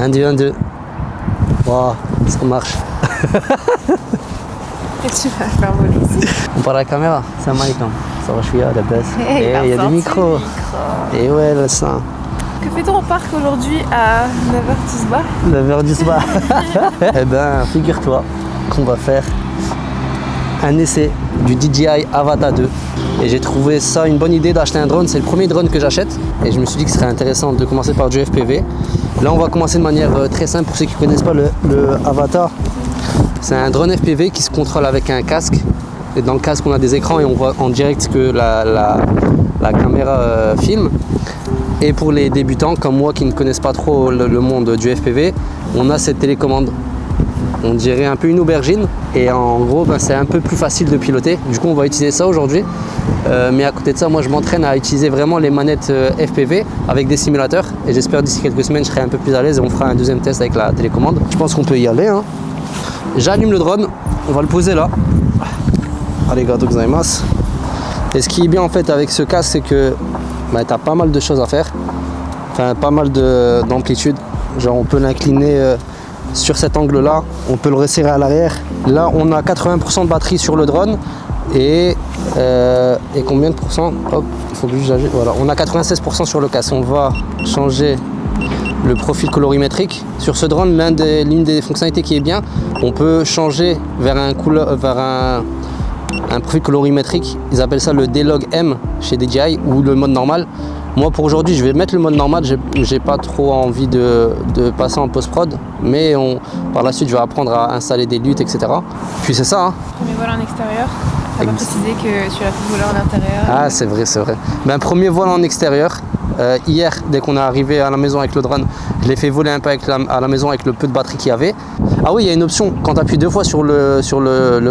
1, 2, 1, 2. Waouh, ça marche. Qu'est-ce que tu vas faire voler ici? On parle à la caméra. Salam alaikum. Ça va, je suis à la base. Il y a des micros. Et ouais, là, ça. Que fait-on au parc aujourd'hui à 9h du soir? 9h du soir. Eh ben, figure-toi qu'on va faire un essai du DJI Avata 2. Et j'ai trouvé ça une bonne idée d'acheter un drone. C'est le premier drone que j'achète. Et je me suis dit que ce serait intéressant de commencer par du FPV. Là, on va commencer de manière très simple. Pour ceux qui ne connaissent pas le Avata, c'est un drone FPV qui se contrôle avec un casque. Et dans le casque, on a des écrans et on voit en direct ce que la caméra filme. Et pour les débutants comme moi qui ne connaissent pas trop le monde du FPV, on a cette télécommande. On dirait un peu une aubergine et en gros c'est un peu plus facile de piloter. Du coup on va utiliser ça aujourd'hui. Mais à côté de ça, moi je m'entraîne à utiliser vraiment les manettes FPV avec des simulateurs. Et j'espère d'ici quelques semaines je serai un peu plus à l'aise et on fera un deuxième test avec la télécommande. Je pense qu'on peut y aller. Hein. J'allume le drone, on va le poser là. Allez, gâteau gozaimasu. Et ce qui est bien en fait avec ce casque, c'est que tu as pas mal de choses à faire. Enfin, pas mal d'amplitude. Genre on peut l'incliner sur cet angle là, on peut le resserrer à l'arrière. Là on a 80% de batterie sur le drone et combien de pourcents? Hop, il faut que j'ajoute. Voilà, on a 96% sur le casque. On va changer le profil colorimétrique. Sur ce drone, l'une des fonctionnalités qui est bien, on peut changer vers un profil colorimétrique. Ils appellent ça le D-Log M chez DJI ou le mode normal. Moi pour aujourd'hui je vais mettre le mode normal, j'ai pas trop envie de passer en post-prod, mais par la suite je vais apprendre à installer des luttes, etc. Puis c'est ça. Hein. Premier vol en extérieur, tu vas pas préciser que tu l'as fait voler en intérieur. Ah c'est vrai, c'est vrai. Ben, premier vol en extérieur, hier dès qu'on est arrivé à la maison avec le drone, je l'ai fait voler un peu à la maison avec le peu de batterie qu'il y avait. Ah oui, il y a une option, quand tu appuies 2 fois sur le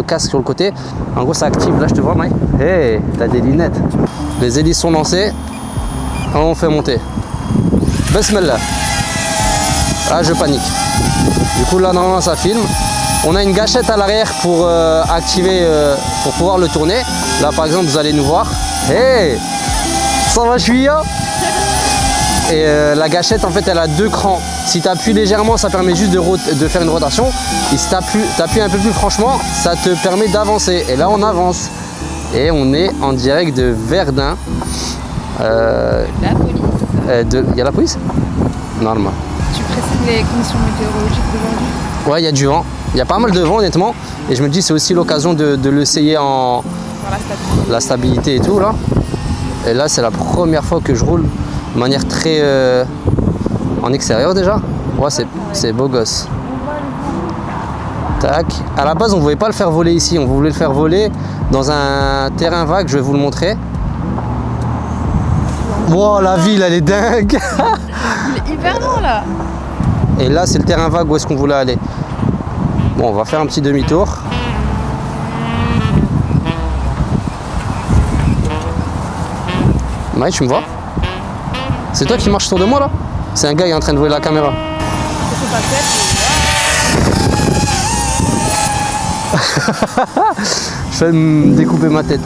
casque sur le côté, en gros ça active, là je te vois Mike. Hey, t'as des lunettes. Les hélices sont lancées. On fait monter. Bismillah. Ah, je panique. Du coup, là, normalement, ça filme. On a une gâchette à l'arrière pour activer, pour pouvoir le tourner. Là, par exemple, vous allez nous voir. Hey, ça va, je suis là. Et la gâchette, en fait, elle a 2 crans. Si tu appuies légèrement, ça permet juste de faire une rotation. Et si tu appuies un peu plus franchement, ça te permet d'avancer. Et là, on avance. Et on est en direct de Verdun. La police. Il y a la police? Normal. Tu précises les conditions météorologiques d'aujourd'hui? Ouais, il y a du vent. Il y a pas mal de vent honnêtement. Et je me dis c'est aussi l'occasion de l'essayer en la stabilité et tout là. Et là c'est la première fois que je roule de manière très en extérieur déjà. Ouais, c'est beau gosse. Tac. À la base on ne voulait pas le faire voler ici. On voulait le faire voler dans un terrain vague. Je vais vous le montrer. Wow, la ville elle est dingue. Il est hyper grand là. Et là c'est le terrain vague où est-ce qu'on voulait aller. Bon, on va faire un petit demi-tour. Maï, tu me vois? C'est toi qui marches autour de moi là? C'est un gars qui est en train de voler la caméra. Je vais me découper ma tête.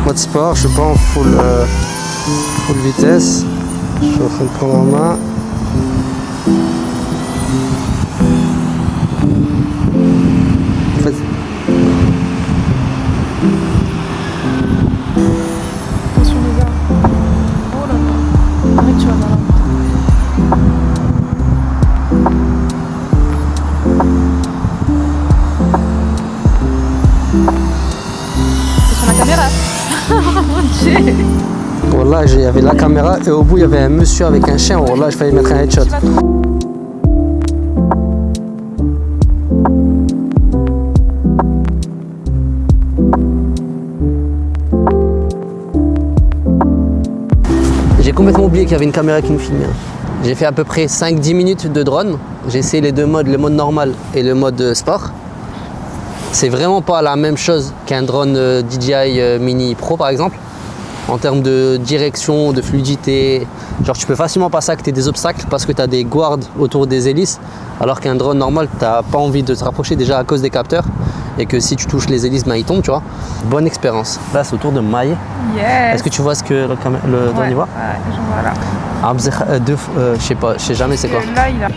Mode sport, je suis pas en full vitesse. Je suis en train de prendre en main. En fait, attention les arbres. Oh là là. Arrête, tu vas voir. C'est sur la caméra. Mon Dieu. voilà, il y avait la caméra et au bout il y avait un monsieur avec un chien. Voilà, je failli mettre un headshot. qu'il y avait une caméra qui nous filmait. J'ai fait à peu près 5-10 minutes de drone. J'ai essayé les deux modes, le mode normal et le mode sport. C'est vraiment pas la même chose qu'un drone DJI Mini Pro par exemple. En termes de direction, de fluidité, genre tu peux facilement passer à côté des obstacles parce que tu as des guards autour des hélices, alors qu'un drone normal, tu n'as pas envie de te rapprocher déjà à cause des capteurs et que si tu touches les hélices, ben, ils tombent, tu vois. Bonne expérience. Là, c'est autour de Maï. Yes. Est-ce que tu vois ce que le drone y voit? Ouais, je vois là. Je sais jamais c'est quoi. Là, il a...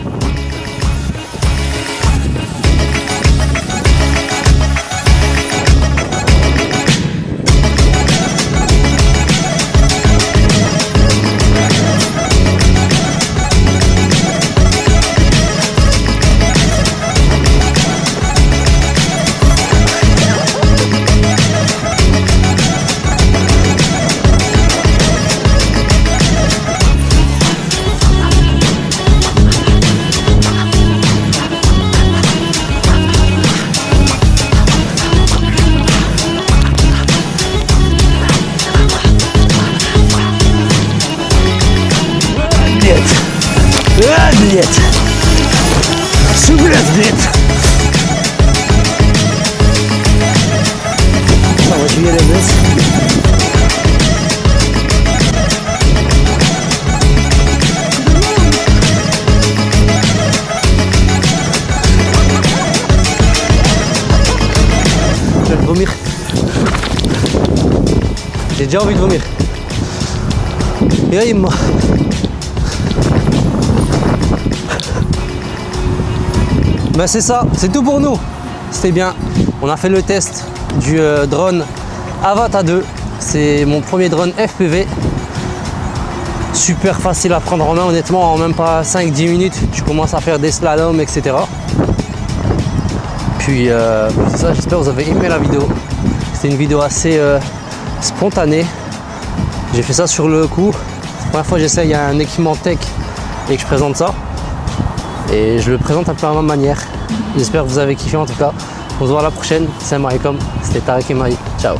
Блять! Soufflette, блять! Ça va jouer les baisses. Je vais vomir. J'ai déjà envie de vomir. Et là, il m'a... Ben c'est ça, c'est tout pour nous. C'était bien. On a fait le test du drone Avata 2. C'est mon premier drone FPV. Super facile à prendre en main, honnêtement, en même pas 5-10 minutes, tu commences à faire des slaloms, etc. Puis c'est ça, j'espère que vous avez aimé la vidéo. C'était une vidéo assez spontanée. J'ai fait ça sur le coup. C'est la première fois que j'essaye un équipement tech et que je présente ça. Et je le présente un peu à ma manière. J'espère que vous avez kiffé en tout cas. On se voit à la prochaine. Salam alaikum. C'était Tarek et Maï. Ciao.